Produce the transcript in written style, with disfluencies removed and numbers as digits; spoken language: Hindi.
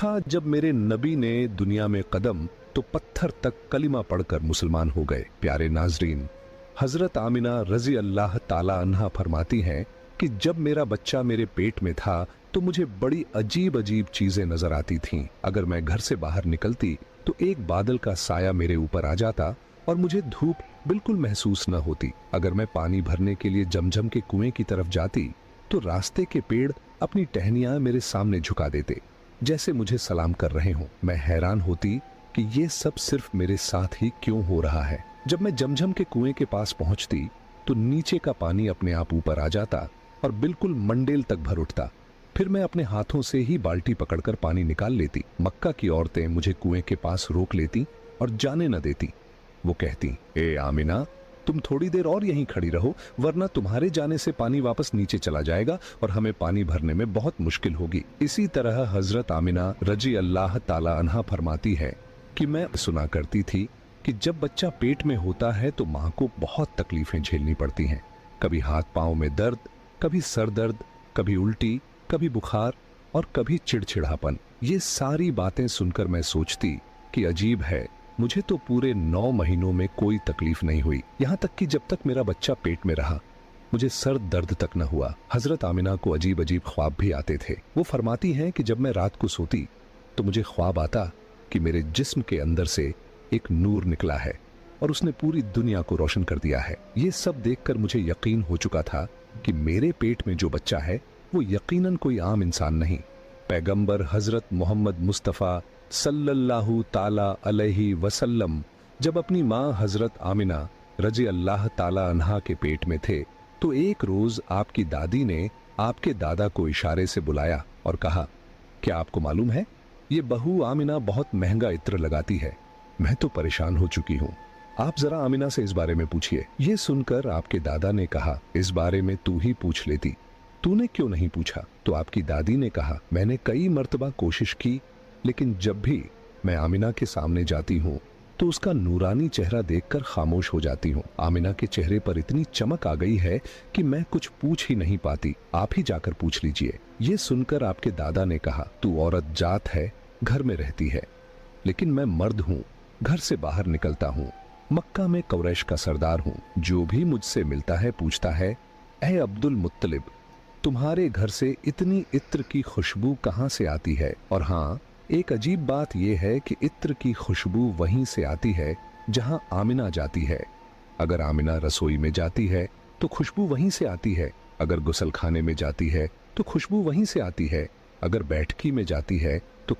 देखा जब मेरे नबी ने दुनिया में कदम तो पत्थर तक कलिमा पढ़कर मुसलमान हो गए। प्यारे नाजरीन, हजरत आमिना रजी अल्लाह ताला अन्हा फरमाती हैं कि जब मेरा बच्चा मेरे पेट में था तो मुझे बड़ी अजीब अजीब चीजें नजर आती थीं। अगर मैं घर से बाहर निकलती तो एक बादल का साया मेरे ऊपर आ जाता और मुझे धूप बिल्कुल महसूस न होती। अगर मैं पानी भरने के लिए जमजम के कुएं की तरफ जाती तो रास्ते के पेड़ अपनी टहनियां मेरे सामने झुका देते, जैसे मुझे सलाम कर रहे हों। मैं हैरान होती कि ये सब सिर्फ मेरे साथ ही क्यों हो रहा है। जब मैं जमजम के कुएं के पास पहुंचती तो नीचे का पानी अपने आप ऊपर आ जाता और बिल्कुल मंडेल तक भर उठता। फिर मैं अपने हाथों से ही बाल्टी पकड़कर पानी निकाल लेती। मक्का की औरतें मुझे कुएं के पास रोक लेती और जाने न देती। वो कहती, ए आमिना, तुम थोड़ी देर और यहीं खड़ी रहो, वरना तुम्हारे जाने से पानी वापस नीचे चला जाएगा और हमें पानी भरने में बहुत मुश्किल होगी। इसी तरह हजरत आमिना रजी अल्लाह ताला अन्हा फरमाती है कि मैं सुना करती थी कि जब बच्चा पेट में होता है तो माँ को बहुत तकलीफें झेलनी पड़ती हैं। कभी हाथ पांव में दर्द, कभी सर दर्द, कभी उल्टी, कभी बुखार और कभी चिड़चिड़ापन। ये सारी बातें सुनकर मैं सोचती कि अजीब है, मुझे तो पूरे 9 महीनों में कोई तकलीफ नहीं हुई। यहाँ तक कि जब तक मेरा बच्चा पेट में रहा मुझे सर दर्द तक न हुआ। हजरत आमिना को अजीब अजीब ख्वाब भी आते थे। वो फरमाती हैं कि जब मैं रात को सोती तो मुझे ख्वाब आता कि मेरे जिस्म के अंदर से एक नूर निकला है और उसने पूरी दुनिया को रोशन कर दिया है। ये सब देखकर मुझे यकीन हो चुका था कि मेरे पेट में जो बच्चा है वो यकीनन कोई आम इंसान नहीं। पैगंबर हजरत मोहम्मद मुस्तफ़ा सल्लल्लाहु ताला अलैहि वसल्लम जब अपनी माँ हजरत आमिना रजी अल्लाह ताला अन्हा के पेट में थे तो एक रोज आपकी दादी ने आपके दादा को इशारे से बुलाया और कहा, क्या आपको मालूम है, ये बहू आमिना बहुत महंगा इत्र लगाती है। मैं तो परेशान हो चुकी हूँ, आप जरा आमिना से इस बारे में पूछिए। ये सुनकर आपके दादा ने कहा, इस बारे में तू ही पूछ लेती, तूने क्यों नहीं पूछा? तो आपकी दादी ने कहा, मैंने कई मर्तबा कोशिश की, लेकिन जब भी मैं आमिना के सामने जाती हूँ तो उसका नूरानी चेहरा देखकर खामोश हो जाती हूँ। आमिना के चेहरे पर इतनी चमक आ गई है कि मैं कुछ पूछ ही नहीं पाती, आप ही जाकर पूछ लीजिए। ये सुनकर आपके दादा ने कहा, तू औरत जात है, घर में रहती है, लेकिन मैं मर्द हूँ, घर से बाहर निकलता हूँ, मक्का में कुरैश का सरदार हूँ। जो भी मुझसे मिलता है पूछता है, ऐ अब्दुल मुत्तलिब, तुम्हारे घर से इतनी इत्र की खुशबू कहाँ से आती है? और हाँ, एक अजीब बात यह है कि इत्र की खुशबू वहीं से आती है जहां आमिना जाती है। अगर आमिना रसोई में जाती है तो खुशबू वहीं से आती है, अगर गुसलखाने में जाती है तो खुशबू वहीं से आती है, अगर बैठकी में जाती है तो